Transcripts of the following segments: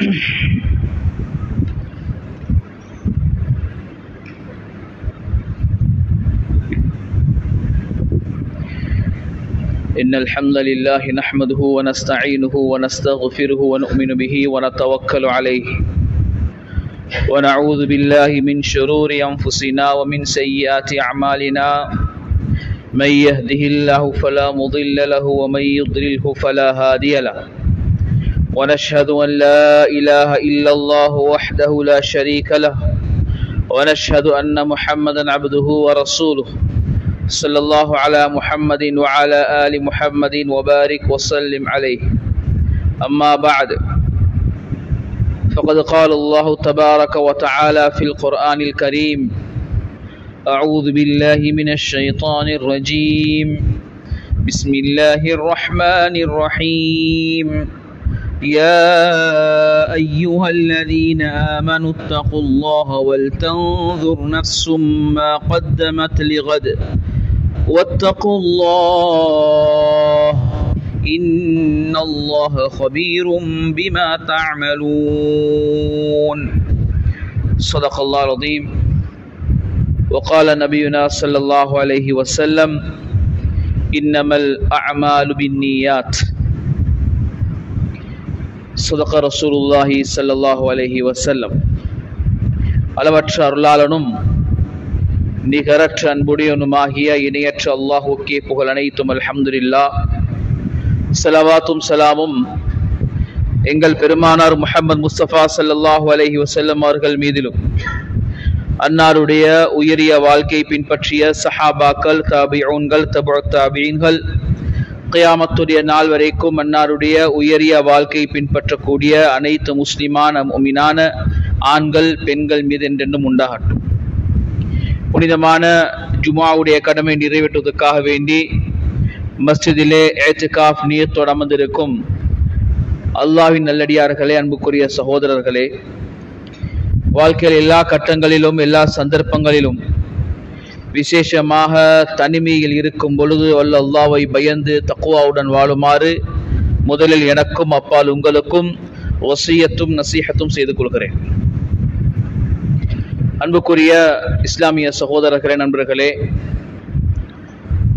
إن الحمد لله نحمده ونستعينه ونستغفره ونؤمن به ونتوكل عليه ونعوذ بالله من شرور أنفسنا ومن سيئات أعمالنا من يهده الله فلا مضل له ومن يضلله فلا هادي له ونشهد أن لا إله إلا الله وحده لا شريك له ونشهد أن محمدا عبده ورسوله صلى الله على محمد وعلى آل محمد وبارك وسلم عليه أما بعد فقد قال الله تبارك وتعالى في القرآن الكريم أعوذ بالله من الشيطان الرجيم بسم الله الرحمن الرحيم يا أيها الذين آمنوا اتقوا الله ولتنظر نفس ما قدمت لغد واتقوا الله إن الله خبير بما تعملون صدق الله العظيم وقال نبينا صلى الله عليه وسلم إنما الأعمال بالنيات صدق رسول الله صلى الله عليه وسلم அளவற்ற அருளாளனும் நிகரற்ற அன்புடையனுமாகிய இணையற்ற அல்லாஹ்வுக்கே புகழ் அனைத்தும் அல்ஹம்துலில்லாஹ். ஸலவாத்தும் ஸலாமும் எங்கள் பெருமானார் முஹம்மது முஸ்தபா ஸல்லல்லாஹு அலைஹி வஸல்லம் அவர்கள் மீதிலும், அன்னாருடைய உயரிய வாழ்க்கை பின்பற்றிய சஹாபாக்கள், தாபிஊன்கள், தபுஉத் தாபிஈன்கள், கியாமத்துடைய நாள் வரைக்கும் அன்னாருடைய உயரிய வாழ்க்கை பின்பற்றக்கூடிய அனைத்து முஸ்லிமான முஃமினான ஆண்கள் பெண்கள் மீது என்றென்றும் உண்டாகட்டும். புனிதமான ஜுமாவுடைய கடமை நிறைவேற்றுவதற்காக வேண்டி மஸ்ஜிதிலே இஅ்திகாஃப் நியத்தோடு அமர்ந்திருக்கும் அல்லாஹ்வின் நல்லடியார்களே, அன்புக்குரிய சகோதரர்களே, வாழ்க்கையில் எல்லா கட்டங்களிலும் எல்லா சந்தர்ப்பங்களிலும் விசேஷமாக தனிமையில் இருக்கும் பொழுது அல்லாஹ்வை பயந்து தக்வாவுடன் வாழுமாறு முதலில் எனக்கும் அப்பால் உங்களுக்கும் வசியத்தும் நசீஹத்தும் செய்து கொள்கிறேன். அன்புக்குரிய இஸ்லாமிய சகோதரர்களே, நண்பர்களே,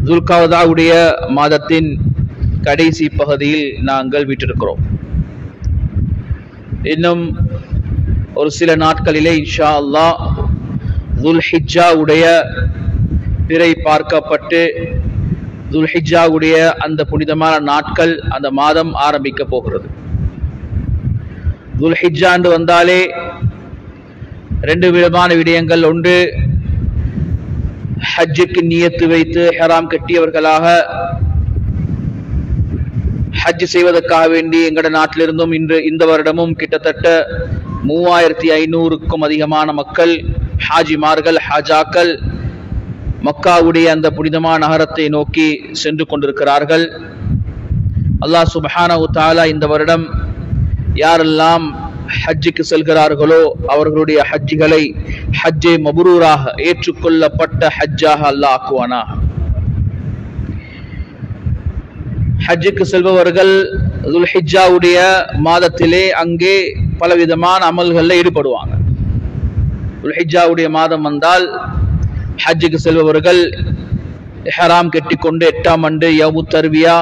துல்காதாவுடைய மாதத்தின் கடைசி பகுதியில் நாங்கள் விட்டிருக்கிறோம். இன்னும் ஒரு சில நாட்களிலே இன்ஷா அல்லாஹ் துல்ஹிஜ்ஜாவுடைய பிறை பார்க்கப்பட்டு துல்ஹிஜ்ஜாவுடைய அந்த புனிதமான நாட்கள், அந்த மாதம் ஆரம்பிக்க போகிறது. துல்ஹிஜ்ஜா என்று வந்தாலே ரெண்டு விதமான விடயங்கள். ஒன்று, ஹஜ்ஜுக்கு நியத்து வைத்து ஹராம் கட்டியவர்களாக ஹஜ் செய்வதற்காக வேண்டி எங்கட நாட்டிலிருந்தும் இந்த வருடமும் கிட்டத்தட்ட 3500க்கும் அதிகமான மக்கள், ஹாஜிமார்கள், ஹாஜாக்கள் மக்காவுடைய அந்த புனிதமான நகரத்தை நோக்கி சென்று கொண்டிருக்கிறார்கள். அல்லாஹ் சுப்ஹானஹு வ தஆலா இந்த வருடம் யாரெல்லாம் ஹஜ்ஜுக்கு செல்கிறார்களோ அவர்களுடைய ஹஜ்ஜுகளை ஹஜ்ஜே மப்ரூராக ஏற்றுக்கொள்ளப்பட்ட ஹஜ்ஜாக அல்லாஹ் ஆக்குவானா. ஹஜ்ஜுக்கு செல்பவர்கள் துல்ஹிஜ்ஜாவுடைய மாதத்திலே அங்கே பலவிதமான அமல்களில் ஈடுபடுவாங்க. துல்ஹிஜ்ஜாவுடைய மாதம் வந்தால் ஹஜ்ஜுக்கு செல்பவர்கள் இஹ்ராம் கட்டிக்கொண்டு 8ஆம் ஆண்டு யௌமு தர்வியா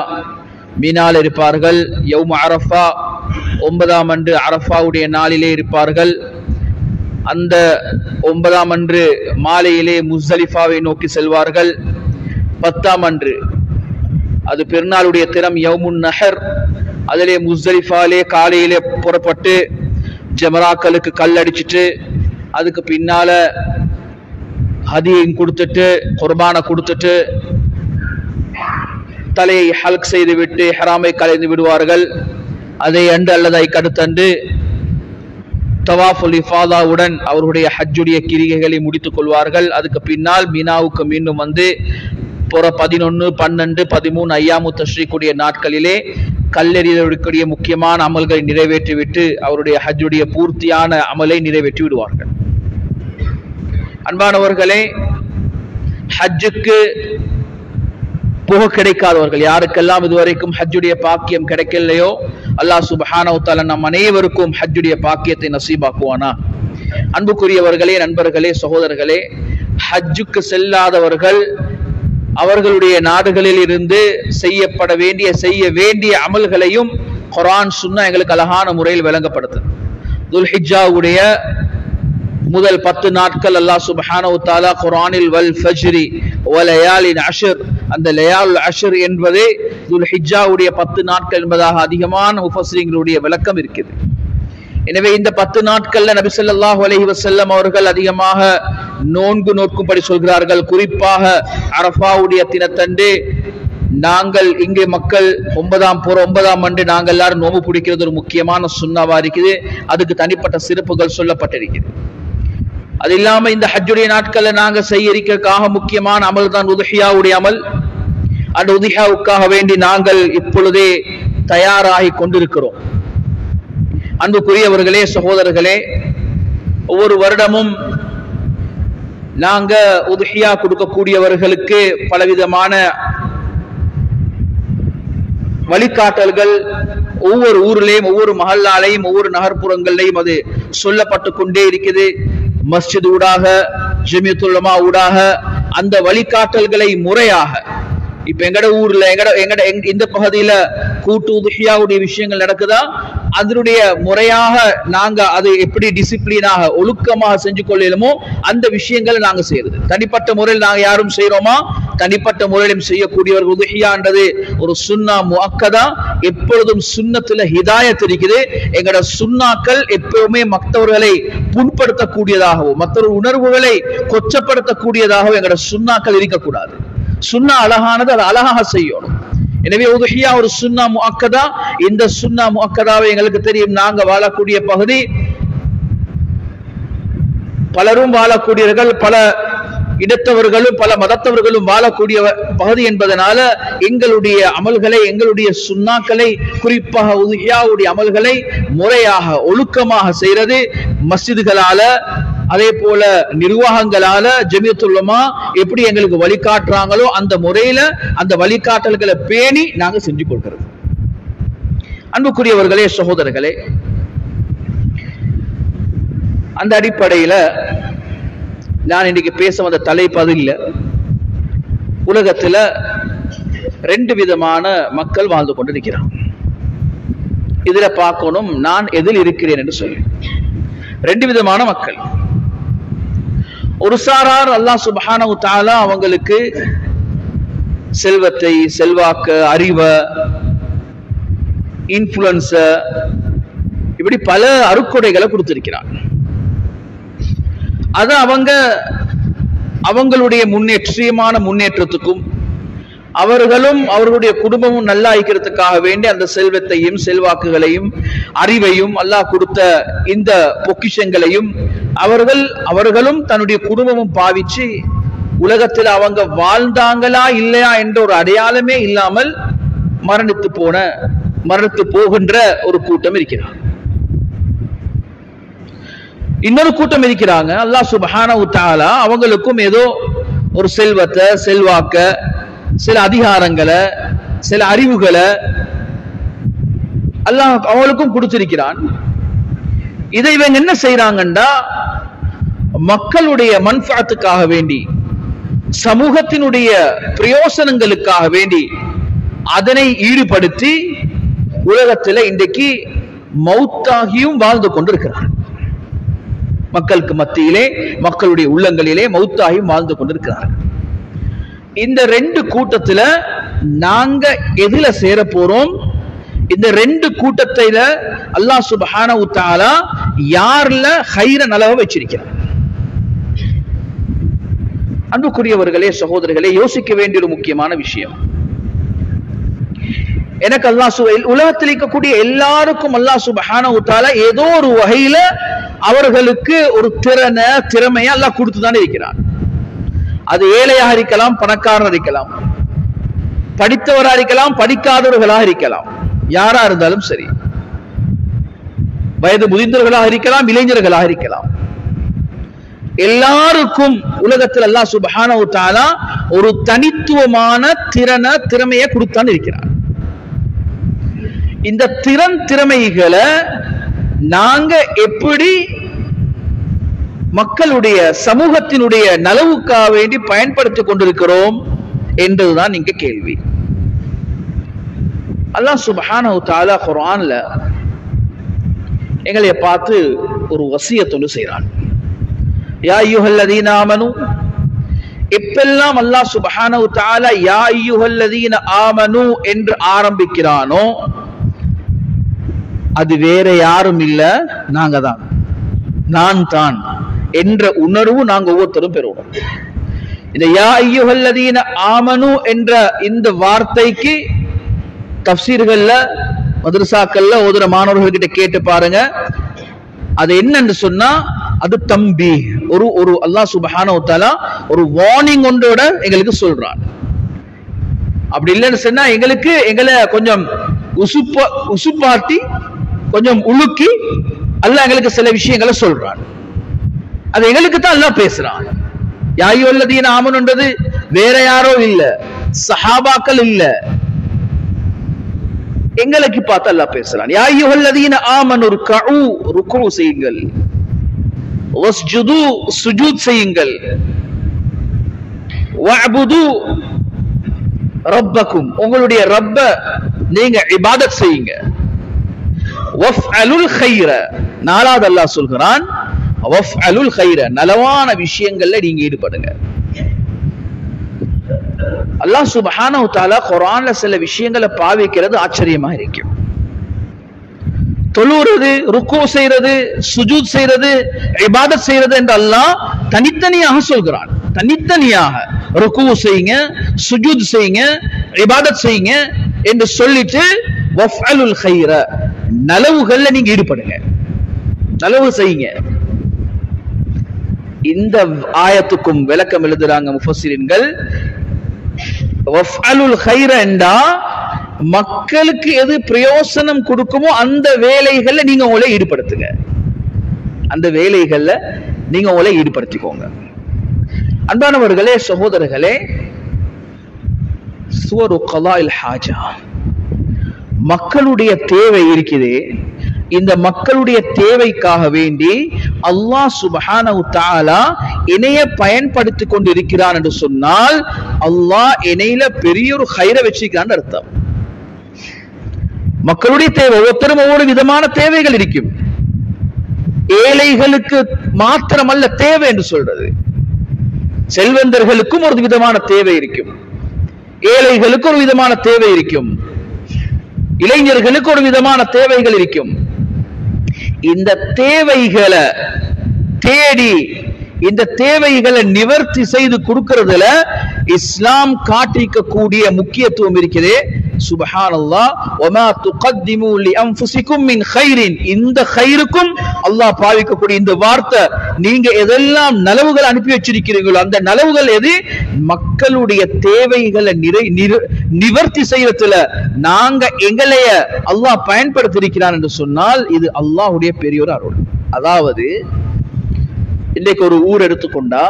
மீனால் இருப்பார்கள். யௌமு அரஃபா 9ஆம் ஆண்டு அரஃபாவுடைய நாளிலே இருப்பார்கள். அந்த 9ஆம் அன்று மாலையிலே முஸ்தலிஃபாவை நோக்கி செல்வார்கள். 10ஆம் அன்று அது பெருநாளுடைய தினம் யௌமுன் நஹர், அதிலே முஸ்தலிஃபாலே காலையிலே புறப்பட்டு ஜமராக்களுக்கு கல் அடிச்சுட்டு அதுக்கு பின்னால ஹதியையும் கொடுத்துட்டு குர்பானை கொடுத்துட்டு தலையை ஹல்க் செய்து விட்டு ஹராமை கலைந்து விடுவார்கள். அதை அன்று அல்லது அடுத்தன்று தவாஃபுல் இஃபாதாவுடன் அவருடைய ஹஜ்ஜுடைய கிரிகைகளை முடித்துக் கொள்வார்கள். அதுக்கு பின்னால் மீனாவுக்கு மீண்டும் வந்து 11, 12, 13 ஐயாமு தஷ்ரீக்குடைய நாட்களிலே கல்லெறியக்கூடிய முக்கியமான அமல்களை நிறைவேற்றிவிட்டு அவருடைய ஹஜ்ஜுடைய பூர்த்தியான அமலை நிறைவேற்றி விடுவார்கள். அன்பானவர்களே, ஹஜ்ஜுக்கு போக கிடைக்காதவர்கள், யாருக்கெல்லாம் இதுவரைக்கும் ஹஜ்ஜுடைய பாக்கியம் கிடைக்கலையோ அல்லாஹ் சுப்ஹானஹு வ தஆலா நம் அனைவருக்கும் ஹஜ்ஜுடைய பாக்கியத்தை நசீபாக்குவானா. அன்புக்குரியவர்களே, நண்பர்களே, சகோதரர்களே, ஹஜ்ஜுக்கு செல்லாதவர்கள் அவர்களுடைய நாடுகளில் இருந்து செய்ய வேண்டிய அமல்களையும் குர்ஆன் சுன்னா எங்களுக்கு அழகான முறையில் விளங்கப்படுத்து. துல்ஹிஜ்ஜாவுடைய முதல் 10 நாட்கள் அல்லாஹ் சுப்ஹானஹு வ தஆலா குர்ஆனில் வல் ஃபஜ்ரி வ லயாலின் அஷ்ர், அந்த லயாலுல் அஷ்ர் என்பது துல்ஹிஜ்ஜாவுடைய 10 நாட்கள் என்பதாக அதிகமான முஃபஸ்ஸிரீன்களுடைய விளக்கம் இருக்குது. எனவே இந்த 10 நாட்கள்ல நபி ஸல்லல்லாஹு அலைஹி வஸல்லம் அவர்கள் அதிகமாக நோன்பு நோக்கும்படி சொல்கிறார்கள். குறிப்பாக அரஃபாவுடைய தினத்தன்று நாங்கள் இங்கே மக்கள் 9ஆம் ஆண்டு நாங்கள் எல்லாரும் நோன்பு பிடிக்கிறது ஒரு முக்கியமான சுன்னாவா இருக்குது. அதுக்கு தனிப்பட்ட சிறப்புகள் சொல்லப்பட்டிருக்கிறது. அது இல்லாம இந்த ஹஜ்ஜுடைய நாட்கள்ல நாங்க செய்ய இருக்கிறதுக்காக முக்கியமான அமல் தான் உதுஹியாவுடைய அமல். அந்த உதுஹியாவுக்காக வேண்டி நாங்கள் இப்பொழுதே தயாராகி கொண்டிருக்கிறோம். அன்புக்குரியவர்களே, சகோதரர்களே, ஒவ்வொரு வருடமும் நாங்க உதுஹியா கொடுக்கக்கூடியவர்களுக்கு பலவிதமான வழிகாட்டல்கள் ஒவ்வொரு ஊர்லயும், ஒவ்வொரு மஹல்லாலையும், ஒவ்வொரு நகர்ப்புறங்கள்லையும் அது சொல்லப்பட்டு கொண்டே இருக்குது. மஸ்ஜித் ஊடாக, ஜமியத்துல் உலமா ஊடாக அந்த வழிகாட்டல்களை முறையாக, இப்ப எங்கட ஊர்ல எங்கட இந்த பகுதியில கூட்டு உதுஹியாவுடைய விஷயங்கள் நடக்குதா, அதனுடைய முறையாக நாங்க அது எப்படி டிசிப்ளினாக ஒழுக்கமாக செஞ்சு கொள்ளலுமோ அந்த விஷயங்களை நாங்க செய்யறது. தனிப்பட்ட முறையில் நாங்க யாரும் செய்யறோமா? தனிப்பட்ட முறையிலும் செய்யக்கூடியவர்கள். உதுஹியான்றது ஒரு சுன்னா முஅக்கதா. எப்பொழுதும் சுன்னத்துல ஹிதாயத் இருக்குது. எங்கட சுன்னாக்கள் எப்பவுமே மற்றவர்களை புண்படுத்தக்கூடியதாகவும் மற்றொரு உணர்வுகளை கொச்சப்படுத்தக்கூடியதாகவும் எங்கட சுன்னாக்கள் இருக்கக்கூடாது. சுன்னா அழகானது, அதை அழகாக செய்யணும். எனவே உதுஹியா ஒரு சுன்னா முஅக்கதா. இந்த சுன்னா முஅக்கதாவை எங்களுக்கு தெரியும், நாங்க வாழக்கூடிய பகுதி பலரும் வாழக்கூடியவர்கள், பல இடத்தவர்களும் பல மதத்தவர்களும் வாழக்கூடிய பகுதி என்பதனால எங்களுடைய அமல்களை, எங்களுடைய சுன்னாக்களை, குறிப்பாக உதுஹியாவுடைய அமல்களை முறையாக ஒழுக்கமாக செய்யறது மஸ்ஜிதுகளால, அதே போல நிர்வாகங்களால, ஜமியத்துல் உலமா எப்படி எங்களுக்கு வழிகாட்டுறாங்களோ அந்த முறையில அந்த வழிகாட்டல்களை பேணி நாங்க செஞ்சு கொள்கிறோம். அன்புக்குரியவர்களே, சகோதரர்களே, அந்த அடிப்படையில நான் இன்னைக்கு பேச வந்த தலைப்பு அது இல்ல. உலகத்துல 2 விதமான மக்கள் வாழ்ந்து கொண்டிருக்கிறான். இதுல பார்க்கணும் நான் எதில் இருக்கிறேன் என்று சொல்லி. 2 விதமான மக்கள். ஒரு சாரார் அல்லாஹ் சுப்ஹானஹு வ தஆலா அவங்களுக்கு செல்வத்தை, செல்வாக்கு, அறிவை, இன்ஃப்ளூயன்ஸ, இப்படி பல அருக்கொடைகளை கொடுத்திருக்கிறான். அது அவங்களுடைய முன்னேற்றத்துக்கும் அவர்களும் அவர்களுடைய குடும்பமும் நல்லா இருக்கிறதுக்காக வேண்டி அந்த செல்வத்தையும் செல்வாக்குகளையும் அறிவையும் அல்லாஹ் கொடுத்த இந்த பொக்கிஷங்களையும் அவர்களும் தன்னுடைய குடும்பமும் பாவிச்சு உலகத்தில் அவங்க வாழ்ந்தாங்களா இல்லையா என்ற ஒரு அடையாளமே இல்லாமல் மரணித்து போகின்ற ஒரு கூட்டம் இருக்கிறார். இன்னொரு கூட்டம் இருக்கிறாங்க. அல்லாஹ் சுப்ஹானஹு வ தஆலா அவங்களுக்கும் ஏதோ ஒரு செல்வத்தை, செல்வாக்க, சில அதிகாரங்களை, சில அறிவுகளை அல்லாஹ் அவங்களுக்கும் கொடுத்திருக்கிறான். இதை இவங்க என்ன செய்யறாங்கண்டா, மக்களுடைய மன்ஃபஅத்துக்காக வேண்டி, சமூகத்தினுடைய பிரயோசனங்களுக்காக வேண்டி அதனை ஈடுபடுத்தி உலகத்தில் இன்றைக்கு மௌத்தாகியும் வாழ்ந்து கொண்டிருக்கிறார். மக்களுக்கு மத்தியிலே, மக்களுடைய உள்ளங்களிலே மௌத்தாகியும் வாழ்ந்து கொண்டிருக்கிறார். இந்த 2 கூட்டத்துல நாங்க எதுல சேர போறோம்? இந்த 2 கூட்டத்தில அல்லாஹ் சுப்ஹானஹு வ தஆலா யார்ல ஹைர நலவ வச்சிருக்கிறார்? அன்புக்குரியவர்களே, சகோதரர்களே, யோசிக்க வேண்டிய ஒரு முக்கியமான விஷயம். எனக்கு அல்லாஹ் உலகத்தில் இருக்கக்கூடிய எல்லாருக்கும் அல்லாஹ் சுப்ஹானஹு வ தஆலா ஏதோ ஒரு வகையில அவர்களுக்கு ஒரு திறமையை அல்லாஹ் கொடுத்துதான் இருக்கிறான். அது ஏழையாக இருக்கலாம், பணக்காரர் இருக்கலாம், படித்தவராக இருக்கலாம், படிக்காதவர்களாக இருக்கலாம், யாரா இருந்தாலும் சரி, வயது முதிர்ந்தவர்களாக இருக்கலாம், இளைஞர்களாக இருக்கலாம், எல்லாருக்கும் உலகத்தில் அல்லாஹ் சுப்ஹானஹு வ தஆலா ஒரு தனித்துவமான திறமையை கொடுத்தான் இருக்கிறார். இந்த திறமைகளை நாங்க எப்படி மக்களுடைய சமூகத்தினுடைய நலவுக்காக வேண்டி பயன்படுத்திக் கொண்டிருக்கிறோம் என்றதுதான் இங்க கேள்வி. அல்லாஹ் சுப்ஹானஹு தஆலா குர்ஆன்ல எங்களை பார்த்து ஒரு வசியத் ஒன்று செய்றான். யா அய்யுஹல்லதீன ஆமனு, எப்பெல்லாம் அல்லாஹ் சுப்ஹானஹு தஆலா யா அய்யுஹல்லதீன ஆமனு என்று ஆரம்பிக்கிறானோ அது வேற யாரும் இல்ல, நாங்க தான், நான் தான் என்ற உணர்வு நாங்க ஒவ்வொருத்தரும் பெறுவோம். இந்த யா அய்யுஹல்லதீன ஆமனு என்ற இந்த வார்த்தைக்கு தஃப்சீர்கள்ல மதரசாக்கள்ல ஓதுற மாணவர்கள் கிட்ட கேட்டு பாருங்க, அது என்னன்னு சொன்னா அது தம்பி, ஒரு அல்லாஹ் சுப்ஹானஹு தஆலா ஒரு வார்னிங் ஒன்றோட எங்களுக்கு சொல்றான். அப்படி இல்லைன்னு சொன்னா எங்களை கொஞ்சம் உசுப்பாட்டி கொஞ்சம் உலுக்கி அல்லாஹ் எங்களுக்கு சில விஷயங்களை சொல்றான். அது எங்களுக்கு தான் அல்லாஹ் பேசுறான். யா அய்யுஹல்லதீன ஆமனுன்றது வேற யாரோ இல்ல, சஹாபாக்கள் இல்ல, எங்களுக்கு பார்த்து அல்லாஹ் பேசுறான். யா அய்யுஹல்லதீன ஆமனு ருக்உ, ருக்கு செய்யுங்கள், வஸ்ஜுது, சுஜூத் செய்யுங்கள், வஅபுது ரப்பக்கும், உங்களுடைய ரப்ப நீங்க இபாதத் செய்யுங்க, வஃஅலுல் கைர, நாலாவது அல்லாஹ் சொல்கிறான் வஃஅலுல் கைர, நலவான விஷயங்கள்ல நீங்க ஈடுபடுங்க. அல்லாஹ் சுப்ஹானஹு தஆலா குர்ஆன்ல சில விஷயங்களை பாவிக்கிறது ஆச்சரியமா இருக்கும். தொழுறது, ருக்கு செய்யறது, சுஜூத் செய்யறது, இபாதத் செய்யறது என்று அல்லாஹ் தனித்தனியாக சொல்கிறான். தனித்தனியாக ருக்கு செய்யுங்க, சுஜூத் செய்யுங்க, இபாதத் செய்யுங்க என்று சொல்லிட்டு வஃஅலுல் கைர, நலவுகள்ல நீங்க ஈடுபடுங்க, நலவு செய்யுங்க. இந்த ஆயத்துக்கும் விளக்கம் எழுதுறாங்க முஃபஸ்ஸிரீன்கள். வஃஅலுல் கைர என்றா மக்களுக்கு எது பிரயோசனம் கொடுக்குமோ அந்த வேலைகள்ல நீங்க உங்களை ஈடுபடுத்துங்க, அந்த வேலைகள்ல நீங்க உங்களை ஈடுபடுத்திக்கோங்க. அன்பானவர்களே, சகோதரர்களே, சுவரு கலாயில் ஹாஜா, மக்களுடைய தேவை இருக்குது. இந்த மக்களுடைய தேவைக்காக வேண்டி அல்லாஹ் சுப்ஹானஹு தஆலா இணைய பயன்படுத்தி கொண்டிருக்கிறான் என்று சொன்னால் அல்லாஹ் இணையில பெரிய ஒரு கைர வச்சிருக்கான்னு அர்த்தம். மக்களுடைய தேவை, ஒவ்வொருத்தரும் ஒவ்வொரு விதமான தேவைகள் இருக்கும். ஏழைகளுக்கு மாத்திரமல்ல தேவை என்று சொல்றது, செல்வந்தர்களுக்கும் ஒரு விதமான தேவை இருக்கும், ஏழைகளுக்கு ஒரு விதமான தேவை இருக்கும், இளைஞர்களுக்கு ஒரு விதமான தேவைகள் இருக்கும். இந்த தேவைகளை தேடி இந்த தேவைகளை நிவர்த்தி செய்து கொடுக்கிறதுல இஸ்லாம் காட்டிக்கக்கூடிய முக்கியத்துவம் இருக்கிறது. சுப்ஹானல்லாஹ், வமா துகத்திமு லிஅன்ஃபுசிக்கும் மின் கைரின், இந்த கைருக்கும் அல்லாஹ் பாவிக்கக்கூடிய இந்த வார்த்தை, நீங்க எதெல்லாம் நலவுகள் அனுப்பி வச்சிருக்கிறீங்களோ அந்த நலவுகள் எது? மக்களுடைய தேவைகளை நிவர்த்தி செய்யறதுல நாங்க எங்களைய அல்லாஹ் பயன்படுத்தி இருக்கிறான் என்று சொன்னால் இது அல்லாஹ்வுடைய பெரிய ஒரு அருள். அதாவது இன்னைக்கு ஒரு ஊர் எடுத்துக்கொண்டா,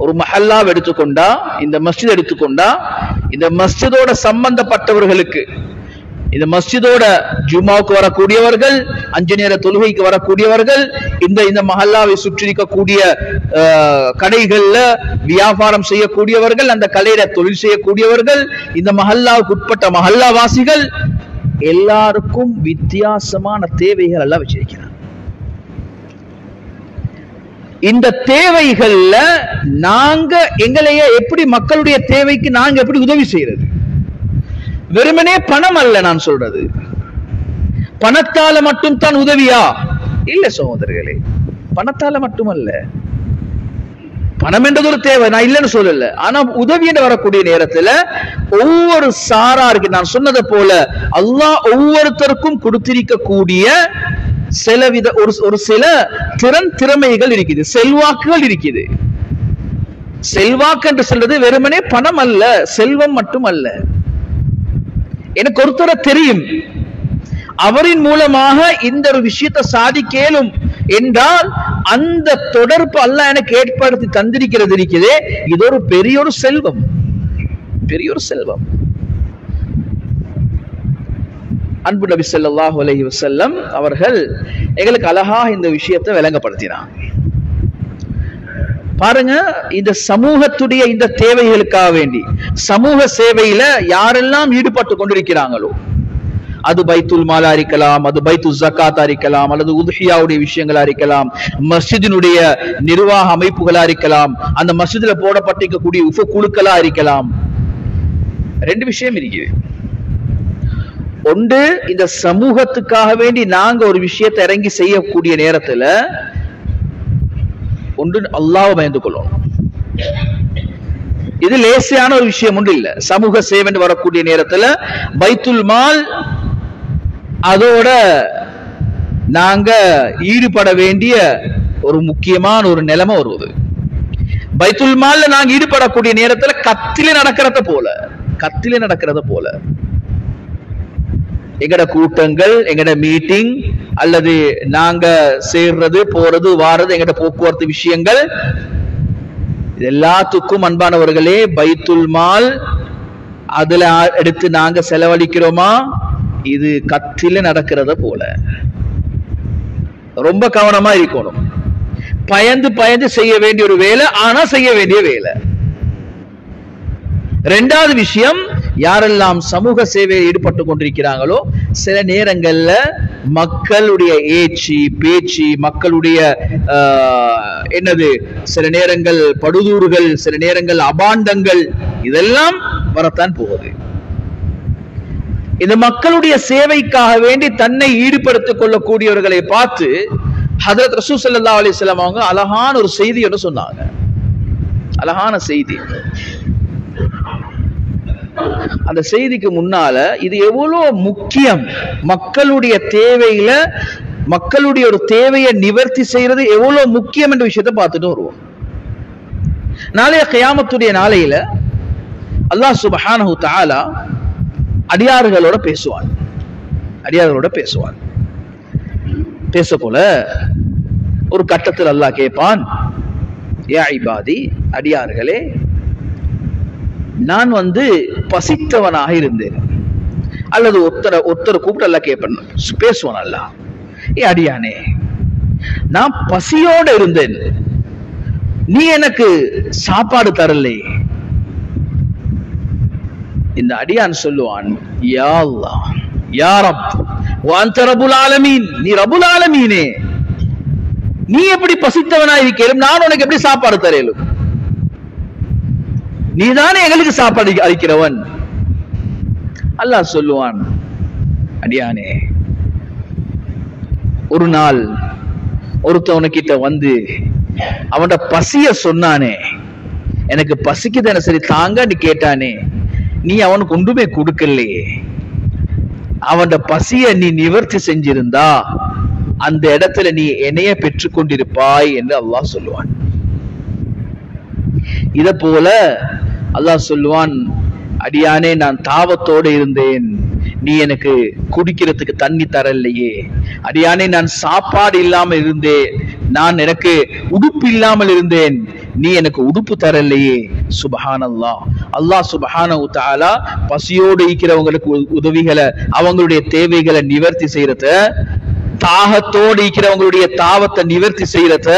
ஒரு மஹல்லாவை எடுத்துக்கொண்டா, இந்த மஸ்ஜித் எடுத்துக்கொண்டா, இந்த மஸ்ஜிதோட சம்பந்தப்பட்டவர்களுக்கு, இந்த மஸ்ஜிதோட ஜும்மாவுக்கு வரக்கூடியவர்கள், 5 நேர தொழுகைக்கு வரக்கூடியவர்கள், இந்த மஹல்லாவை சுற்றி இருக்கக்கூடிய கடைகள்ல வியாபாரம் செய்யக்கூடியவர்கள், அந்த கடையில தொழில் செய்யக்கூடியவர்கள், இந்த மஹல்லாவுக்கு உட்பட்ட மஹல்லாவாசிகள் எல்லாருக்கும் வித்தியாசமான தேவைகள் எல்லாம் வச்சிருக்கிறார். இந்த தேவைகள்ல நாங்க எங்களைய எப்படி மக்களுடைய தேவைக்கு நாங்க எப்படி உதவி செய்யறது? வெறுமனே பணம் அல்ல நான் சொல்றது, பணத்தால மட்டும் தான் உதவியா? இல்ல சகோதரர்களே, பணத்தால மட்டுமல்ல. பணம் என்றது ஒரு தேவை, நான் இல்லைன்னு சொல்லல. ஆனா உதவி என்று வரக்கூடிய நேரத்துல ஒவ்வொரு சாராருக்கு நான் சொன்னதை போல அல்லாஹ் ஒவ்வொருத்தருக்கும் கொடுத்திருக்கக்கூடிய ஒரு சில திறமைகள் இருக்குது, செல்வாக்குகள் இருக்குது. செல்வாக்கு என்று சொல்றது வெறுமனே பணம் அல்ல, செல்வம் மட்டும் அல்ல. எனக்கு ஒருத்தரை தெரியும், அவரின் மூலமாக இந்த ஒரு விஷயத்தை சாதிக்கலும் என்றால் அந்த தொடர்பு அல்லாஹ் எனக்கு ஏற்படுத்தி தந்திருக்கிறது இருக்கிறதே, இது ஒரு பெரிய ஒரு செல்வம், பெரிய ஒரு செல்வம். அன்பு நபி ஸல்லல்லாஹு அலைஹி வஸல்லம் அவர்கள் எங்களுக்கு அழகாக இந்த விஷயத்தை விளங்கப்படுத்தினாங்க. பாருங்க, இந்த சமூகத்துடைய இந்த தேவைகளுக்காக வேண்டி சமூக சேவையில யாரெல்லாம் ஈடுபட்டு கொண்டிருக்கிறாங்களோ, அது பைத்துல் மாலா இருக்கலாம், அது பைத்துல் ஜக்காத்தா இருக்கலாம், அல்லது உதுஹியாவுடைய விஷயங்களா இருக்கலாம், மஸ்ஜிதினுடைய நிர்வாக அமைப்புகளா இருக்கலாம், அந்த மஸ்ஜிதில் போடப்பட்டிருக்கக்கூடிய உஃப குழுக்களா இருக்கலாம். ரெண்டு விஷயம் இருக்குது. ஒன்று, இந்த சமூகத்துக்காக வேண்டி நாங்க ஒரு விஷயத்தை இறங்கி செய்யக்கூடிய நேரத்துல ஒன்று அல்லாஹ்வை பயந்து கொள்ளணும். இது லேசியான ஒரு விஷயம் ஒன்று இல்ல. சமூக சேவை வரக்கூடிய நேரத்துல பைத்துல் மால் அதோட நாங்க ஈடுபட வேண்டிய ஒரு முக்கியமான ஒரு நிலைமை வருவது. பைத்துல் மால்ல நாங்க ஈடுபடக்கூடிய நேரத்துல கத்தில நடக்கிறத போல எங்கட கூட்டங்கள், எங்கட மீட்டிங், அல்லது நாங்க சேர்றது போறது வாரது, எங்கட போக்குவரத்து விஷயங்கள், எல்லாத்துக்கும் அன்பானவர்களே பைத்துல் மால் அதுல எடுத்து நாங்க செலவழிக்கிறோமா, இது கத்தில நடக்கிறத போல. ரொம்ப கவனமா இருக்கணும். பயந்து செய்ய வேண்டிய ஒரு வேலை, ஆனா செய்ய வேண்டிய வேலை. ரெண்டாவது விஷயம், யாரெல்லாம் சமூக சேவையில் ஈடுபட்டு கொண்டிருக்கிறாங்களோ சில நேரங்கள்ல மக்களுடைய ஏச்சி பேச்சு, மக்களுடைய சில நேரங்கள் படுதூறுகள், சில நேரங்கள் அபாண்டங்கள், இதெல்லாம் வரத்தான் போகுது. இந்த மக்களுடைய சேவைக்காக வேண்டி தன்னை ஈடுபடுத்திக் கொள்ளக்கூடியவர்களை பார்த்து ஹஜ்ரத் ரசூல் ஸல்லல்லாஹு அலைஹி வஸல்லம் அவங்க அழகான ஒரு செய்தி ஒன்று சொன்னாங்க. அழகான செய்தி. அந்த செய்திக்கு முன்னால இது எவ்வளவு முக்கியம், மக்களுடைய தேவையில மக்களுடைய ஒரு தேவையை நிவர்த்தி செய்யறது எவ்வளவு முக்கியம் என்ற விஷயத்தை பார்த்துட்டு வருவோம். நாளைய கியாமத்துடைய நாளையில அல்லாஹ் சுப்ஹானஹு தஆலா அடியார்களோட பேசுவான். பேச போல ஒரு கட்டத்தில் அல்லாஹ் கேட்பான், யா இபாதி, அடியார்களே, நான் பசித்தவனாக இருந்தேன். அல்லது ஒருத்தரை கூப்பிட்டு அல்லாஹ் கேட்பேன், பேசுவான் அல்லாஹ், ஏ அடியானே, நான் பசியோட இருந்தேன், நீ எனக்கு சாப்பாடு தரலை. இந்த அடியான் சொல்லுவான், யா அல்லாஹ், யா ரப், வஅன்த ரப்புல் ஆலமீன், நீ ரப்புல் ஆலமீனே, நீ எப்படி பசித்தவனா இருக்கேலும் நான் உனக்கு எப்படி சாப்பாடு தரேலும்? நீதானே எங்களுக்கு சாப்பாடு அளிக்கிறவன். அல்லாஹ் சொல்லுவான், அடியானே, ஒரு நாள் ஒருத்தவனுக்கிட்ட அவனோட பசிய சொன்னானே, எனக்கு பசிக்குதானே, சரி தாங்கன்னு கேட்டானே, நீ அவனுக்கு ஒன்றுமே கொடுக்கலையே. அவனோட பசிய நீ நிவர்த்தி செஞ்சிருந்தா அந்த இடத்துல நீ என்னைய பெற்றுக் கொண்டிருப்பாய் என்று அல்லாஹ் சொல்லுவான். இத போல அல்லாஹ் சொல்லுவான், அடியானே, நான் தாவத்தோடு இருந்தேன், நீ எனக்கு குடிக்கிறதுக்கு தண்ணி தரலையே. அடியானே, நான் சாப்பாடு இல்லாமல் இருந்தேன், எனக்கு உடுப்பு இல்லாமல் இருந்தேன், நீ எனக்கு உடுப்பு தரலையே. சுப்ஹானல்லாஹ். அல்லாஹ் சுப்ஹானஹு தஆலா பசியோடு இருக்கிறவங்களுக்கு உதவிகளை, அவங்களுடைய தேவைகளை நிவர்த்தி செய்யறத, தாகத்தோடு இருக்கிறவங்களுடைய தாவத்தை நிவர்த்தி செய்யறத,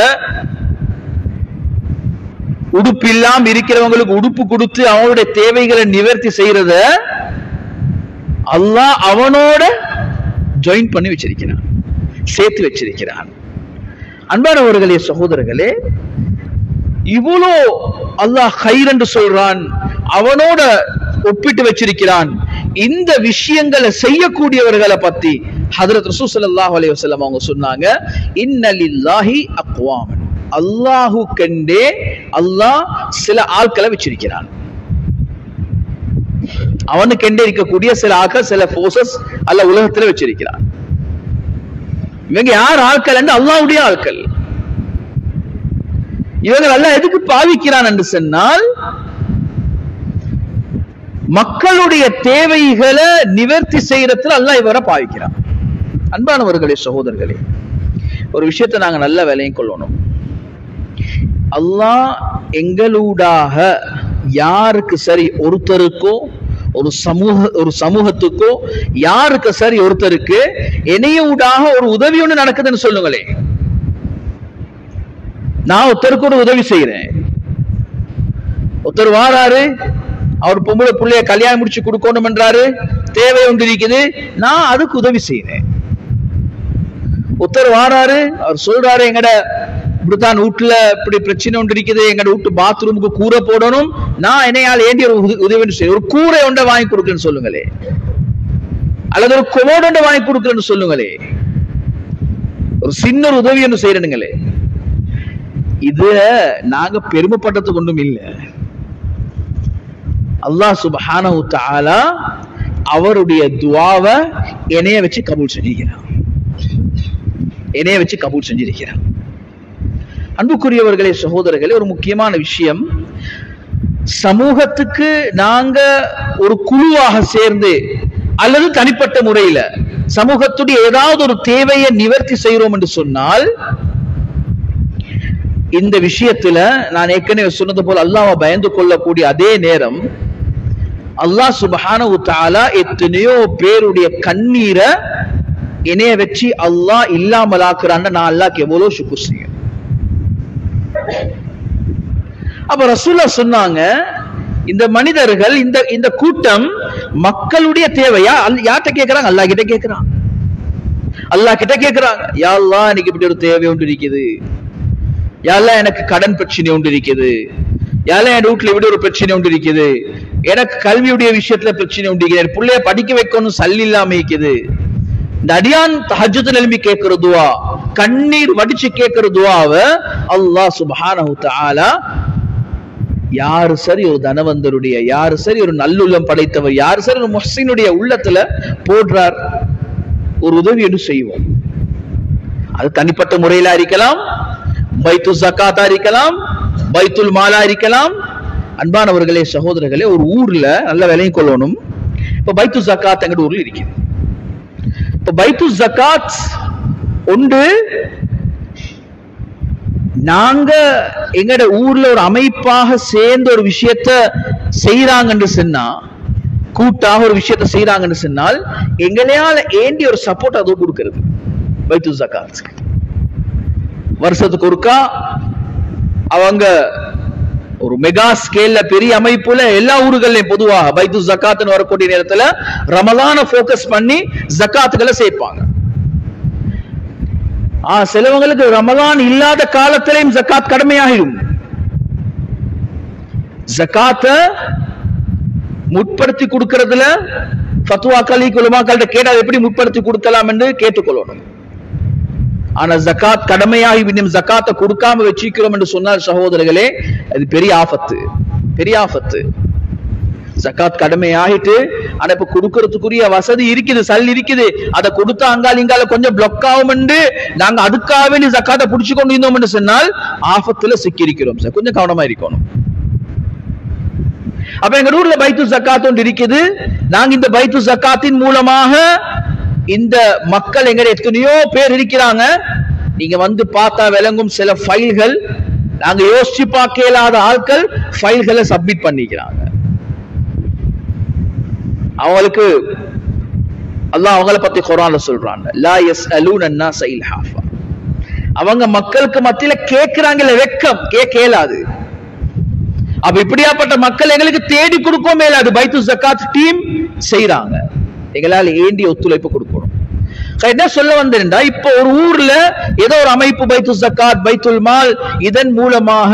உடுப்பு இல்லாம இருக்கிறவங்களுக்கு உடுப்பு கொடுத்து அவங்களுடைய தேவைகளை நிவர்த்தி செய்யறத அல்லாஹ் அவனோட ஜாயின் பண்ணி வச்சிருக்கிறான், சேர்த்து வச்சிருக்கிறான். அன்பானவர்களே, சகோதரர்களே, இவ்வளோ அல்லாஹ் கைர் என்று சொல்றான், அவனோட ஒப்பிட்டு வச்சிருக்கிறான். இந்த விஷயங்களை செய்யக்கூடியவர்களை பத்தி ஹஜ்ரத் ரசூல் ஸல்லல்லாஹு அலைஹி வஸல்லம் அவங்க சொன்னாங்க, இன்னலில்லாஹி அக்வாமன், அல்லாஹு கண்டே அல்லாஹ் சில ஆட்களை வச்சிருக்கிறான். அவனுக்கு கண்டே இருக்கக்கூடிய சில ஆட்கள், சில போர்சஸ் அல்ல உலகத்துல வச்சிருக்கிறான். இவங்க யார் ஆட்கள் என்று அல்லாஹ்வுடைய ஆட்கள். இவங்க அல்லாஹ் எதுக்கு பாவிக்கிறான் என்று சொன்னால், மக்களுடைய தேவைகளை நிவர்த்தி செய்யறதுல அல்லாஹ் இவரை பாவிக்கிறான். அன்பானவர்களே, சகோதரர்களே, ஒரு விஷயத்தை நாங்க நல்ல விலையும் கொள்ளணும். அல்லாஹ் எங்களூடாக யாருக்கு சரி ஒருத்தருக்கோ ஒரு சமூகத்துக்கோ யாருக்கு சரி ஒருத்தருக்கு இணையூடாக ஒரு உதவி ஒண்ணு நடக்குதுன்னு சொல்லுங்களே. நான் ஒருத்தருக்கு ஒரு உதவி செய்யறேன், ஒருத்தர் வாராரு, அவர் பொம்பளை பிள்ளைய கல்யாணம் முடிச்சு கொடுக்கணும் என்றாரு, தேவை ஒன்று இருக்குது, நான் அதுக்கு உதவி செய்யறேன். ஒருத்தர் வாராரு, அவர் சொல்றாரு எங்கட இப்படித்தான் வீட்டுல இப்படி பிரச்சனை ஒன்று இருக்குது, எங்கட வீட்டு பாத்ரூமுக்கு கூரை போடணும், நான் என்னையால் ஏண்டி ஒரு உதவி செய்ய, ஒரு கூரை ஒன்றை வாங்கி கொடுக்குறேன்னு சொல்லுங்களே, அல்லது ஒரு கொமோடு ஒன்றை வாங்கி கொடுக்குறேன்னு சொல்லுங்களே, ஒரு சின்ன ஒரு உதவி ஒன்று செய்யறனுங்களே. இது நாங்க பெருமைப்பட்டது கொண்டும் இல்லை. அல்லாஹ் சுப்ஹானஹு தஆலா அவருடைய துஆவை என்னைய வச்சு கபூல் செஞ்சிருக்கிறான், என்னைய வச்சு கபூல் செஞ்சிருக்கிறான். அன்புக்குரியவர்களே, சகோதரர்களே, ஒரு முக்கியமான விஷயம், சமூகத்துக்கு நாங்க ஒரு குழுவாக சேர்ந்து அல்லது தனிப்பட்ட முறையில சமூகத்துடைய ஏதாவது ஒரு தேவையை நிவர்த்தி செய்கிறோம் என்று சொன்னால், இந்த விஷயத்துல நான் ஏற்கனவே சொன்னது போல அல்லாஹ்வை பயந்து கொள்ளக்கூடிய அதே நேரம் அல்லாஹ் சுப்ஹானஹு தஆலா எத்தனையோ பேருடைய கண்ணீரை என்னைய வச்சு அல்லாஹ் இல்லாமலாக்குறான்னு நான் அல்லாஹ்க்கு எவ்வளவு ஷுக்ர் செய்யும். அப்ப ரசூலுல்லாஹ் சொன்னாங்க, இந்த மனிதர்கள் இந்த கூட்டம் மக்களுடைய தேவையா யார்கிட்ட கேட்கிறாங்க? அல்லாஹ் கிட்ட கேட்கிறாங்க. அல்லாஹ் கிட்ட கேட்கிறாங்க, யா அல்லாஹ் எனக்கு இப்படி ஒரு தேவை ஒன்று இருக்குது, யா அல்லாஹ் எனக்கு கடன் பிரச்சனை ஒன்று இருக்குது, யா அல்லாஹ் என் வீட்டுல இப்படி ஒரு பிரச்சனை ஒன்று இருக்குது, எனக்கு கல்வியுடைய விஷயத்துல பிரச்சனை உண்டு இருக்குது, பிள்ளைய படிக்க வைக்கணும் சல்லி இல்லாம இருக்குது. இந்த அடியான் தஹஜ்ஜுதுல் எழும்பி கேட்கிற துஆ, கண்ணீர் வடிச்சு கேட்கிற துஆவை அல்லாஹ் சுப்ஹானஹு தஆலா யாரு சரி ஒரு தனவந்தருடைய, யாரு சரி ஒரு நல்லுள்ளம் படைத்தவர், யாரு சரி ஒரு முஹ்ஸினுடைய உள்ளத்துல போடுறார், ஒரு உதவி என்று செய்வோம். அது தனிப்பட்ட முறையில இருக்கலாம், பைத்து ஜகாத்தா இருக்கலாம், பைத்துல் மாலா இருக்கலாம். அன்பானவர்களே, சகோதரர்களே, ஒரு ஊர்ல நல்ல விலையும் கொள்ளணும். இப்ப பைத்து ஜகாத் எங்க ஊர்ல இருக்கு. இப்ப பைத்து ஜகாத் ஒன்று நாங்க எங்கட ஊர்ல ஒரு அமைப்பாக சேர்ந்து ஒரு விஷயத்த செய்யறாங்கன்னு சொன்னா, கூட்டாக ஒரு விஷயத்த செய்யறாங்கன்னு சொன்னால், எங்களையால ஏண்டி ஒரு சப்போர்ட் அது கொடுக்கிறது. பைத்து ஜகாத் வருஷத்துக்கு ஒருக்கா அவங்க ஒரு மெகா ஸ்கேல்ல பெரிய அமைப்புல எல்லா ஊர்களையும் பொதுவாக பைத்து ஜகாத்னு வரக்கூடிய நேரத்துல ரமலான போக்கஸ் பண்ணி ஜகாத்துகளை சேர்ப்பாங்க. சிலவங்களுக்கு ரமலான் இல்லாத காலத்திலையும் ஜகாத் கடமையாகிடும். ஜகாத்த முற்படுத்தி கொடுக்கிறதுல ஃபத்வாக்கள் உலமாக்கள்கிட்ட கேட்டா எப்படி முற்படுத்தி கொடுக்கலாம் என்று கேட்டுக்கொள்ளணும். ஆனா ஜகாத் கடமையாகி இன்னும் ஜகாத்தை கொடுக்காம வச்சிக்கிறோம் என்று சொன்னால் சகோதரர்களே, அது பெரிய ஆபத்து, பெரிய ஆபத்து. ஜகாத் கடமை ஆகிட்டு ஆனா இப்ப கொடுக்கறதுக்குரிய வசதி இருக்குது, சல் இருக்குது, அதை கொடுத்தா அங்கால இங்கால கொஞ்சம் பிளாக் ஆகும் என்று நாங்க அதுக்காக நீ ஜகாத்தை புடிச்சு கொண்டு இருந்தோம் என்று சொன்னால் ஆபத்துல சிக்கி இருக்கிறோம். கொஞ்சம் கவனமா இருக்கணும். அப்ப எங்க ஊர்ல பைத்து ஜகாத் ஒன்று இருக்குது. நாங்க இந்த பைத்து ஜகாத்தின் மூலமாக இந்த மக்கள் எங்க எத்தனையோ பேர் இருக்கிறாங்க. நீங்க வந்து பார்த்தா விளங்கும் சில ஃபைல்கள் நாங்க யோசிச்சு பார்க்க இயலாத ஆட்கள் ஃபைல்களை சப்மிட் பண்ணிக்கிறாங்க. அவங்களுக்கு அல்லாஹ் அவங்கள பத்தி குர்ஆன்ல சொல்றாங்க, லா யஸ்அலூன அன்-நாஸ இல்ஹாஃபா. அவங்க மக்களுக்கு மத்தியில கேட்கிறாங்கல வெக்கம், கேட்க இயலாது. அப்ப இப்படியாப்பட்ட மக்கள் எங்களுக்கு தேடி கொடுக்க மேலாது. பைத்து ஜகாத் டீம் செய்யறாங்க, எங்களால் ஏண்டி ஒத்துழைப்பு கொடுக்கணும். என்ன சொல்ல வந்தேன்டா, இப்ப ஒரு ஊர்ல ஏதோ ஒரு அமைப்பு பைத்து ஜகாத், பைத்துல் மால், இதன் மூலமாக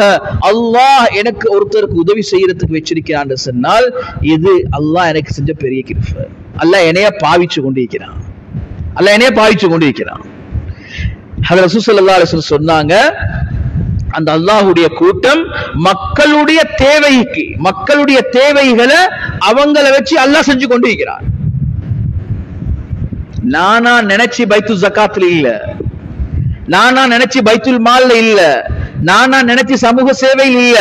அல்லாஹ் எனக்கு ஒருத்தருக்கு உதவி செய்யறதுக்கு வச்சிருக்கிறான் சொன்னால் இது அல்லாஹ் எனக்கு செஞ்ச பெரிய கிருபை. அல்லாஹ் என்னைய பாவிச்சு கொண்டிருக்கிறான், அல்லாஹ் என்னைய பாவிச்சு கொண்டிருக்கிறான். ஹஜ்ரத் ரசூல் ஸல்லல்லாஹு அலைஹி வஸல்லம் சொன்னாங்க, அந்த அல்லாஹ்வுடைய கூட்டம் மக்களுடைய தேவைக்கு, மக்களுடைய தேவைகளை அவங்கள வச்சு அல்லாஹ் செஞ்சு கொண்டிருக்கிறான். நானா நினைச்சு பைத்து ஜகாத்ல இல்ல, நானா நினைச்சு பைத்துல் மால்ல இல்ல, நானா நினைச்சு சமூக சேவையில் இல்ல.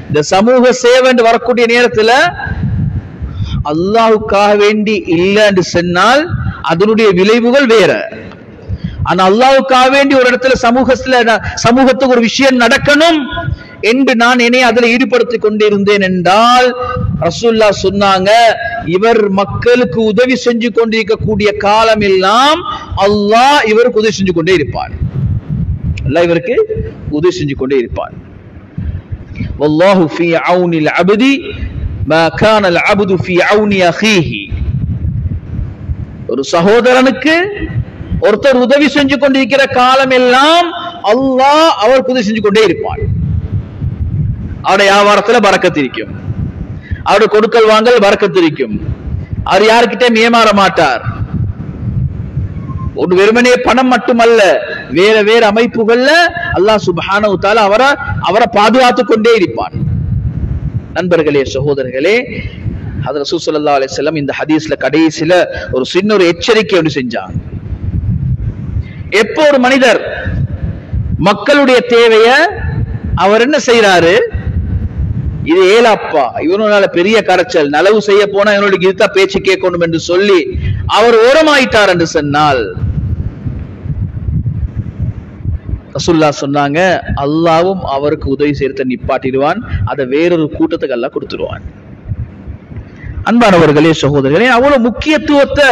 இந்த சமூக சேவை வரக்கூடிய நேரத்துல அல்லாஹ்வுக்காக வேண்டி இல்ல என்று சொன்னால் அதனுடைய விளைவுகள் வேற. ஆனா அல்லாஹ்வுக்காக வேண்டி ஒரு இடத்துல சமூகத்துக்கு ஒரு விஷயம் நடக்கணும் என்று நான் என்னை அதில் ஈடுபடுத்திக் கொண்டிருந்தேன் என்றால் ரசூலுல்லாஹ் சொன்னாங்க, இவர் மக்களுக்கு உதவி செஞ்சு கொண்டிருக்கக்கூடிய காலம் எல்லாம் அல்லாஹ் இவருக்கு உதவி செஞ்சு கொண்டே இருப்பான். அல்லாஹ் இவருக்கு உதவி செஞ்சு கொண்டே இருப்பான். வல்லாஹு ஃபீ அவுனில் அப்தி மா கானல் அப்து ஃபீ அவுனி அஹீஹி. ஒரு சகோதரனுக்கு ஒருத்தர் உதவி செஞ்சு கொண்டிருக்கிற காலம் எல்லாம் அல்லாஹ் அவருக்கு உதவி செஞ்சு கொண்டே இருப்பான். அவருடைய வியாபாரத்துல பரக்கத்து இருக்கும், அவருடைய கொடுக்கல் வாங்கல் பரக்கத்து இருக்கும், அவர் யாருக்கிட்டே ஏமாற மாட்டார். ஒரு வெறுமனே பணம் மட்டுமல்ல, வேற வேற அமைப்புகள்ல அல்லாஹ் சுப்ஹானஹு வ தஆலா அவரை பாதுகாத்துக் கொண்டே இருப்பான். நண்பர்களே, சகோதரர்களே, ஹஜ்ரத் ரசூல் ஸல்லல்லாஹு அலைஹி வஸல்லம் இந்த ஹதீஸ்ல கடைசில ஒரு சின்ன ஒரு எச்சரிக்கை ஒன்று செஞ்சாங்க. எப்போ ஒரு மனிதர் மக்களுடைய தேவைய அவர் என்ன செய்யறாரு, இது ஏலாப்பா, இவனால பெரிய கரைச்சல், நலவு செய்ய போனா இவனுடைய இதுதான் பேச்சு கேட்கணும் என்று சொல்லி அவர் ஓரமாயிட்டார் என்று சொன்னால் ரசூலுல்லாஹ் சொன்னாங்க, அல்லாஹ்வும் அவருக்கு உதவி செய்யறத நிப்பாட்டிடுவான், அதை வேறொரு கூட்டத்துக்கு அல்லாஹ் கொடுத்துருவான். அன்பானவர்களே, சகோதரர்களே, அவ்வளவு முக்கியத்துவத்தை